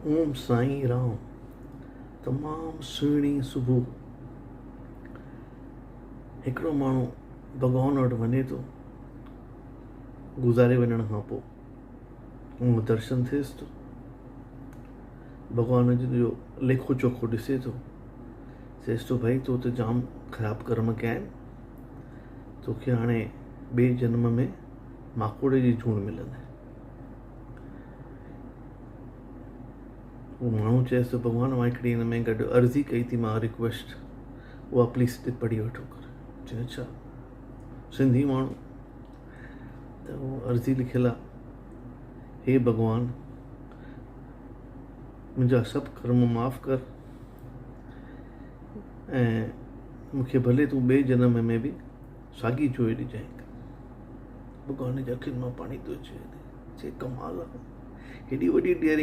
ओम साईं राम। तमामु सुहिणी सुबुह। हिकिड़ो माण्हू भॻवान वटि वञे थो, गुज़ारे वञण खां पोइ उहो दर्शन थिएसि थो, भॻवान जो लेखो चोखो ॾिसे थो, चएसि थो भाई तो त जाम ख़राबु कर्म कया आहिनि, तोखे हाणे ॿिए जन्म में माकोड़े जी जूण मिलंदे। वो माण्हू चएसि थो भॻवान मां हिकिड़ी हिन में गॾु अर्ज़ी कई थी, मां रिक्वेस्ट, उहा प्लीज़ पढ़ी वठो कर। चए अच्छा, सिंधी माण्हू त उहो अर्ज़ी लिखियलु आहे, हे भॻवान मुंहिंजा सभु कर्म माफ़ कर ऐं मूंखे भले तूं ॿिए जनम में बि साॻी जोइ ॾिजांइ। भॻवान जे अखियुनि मां पाणी थो अचे, चए कमाल आहे, हेॾी वॾी डेयरिंग।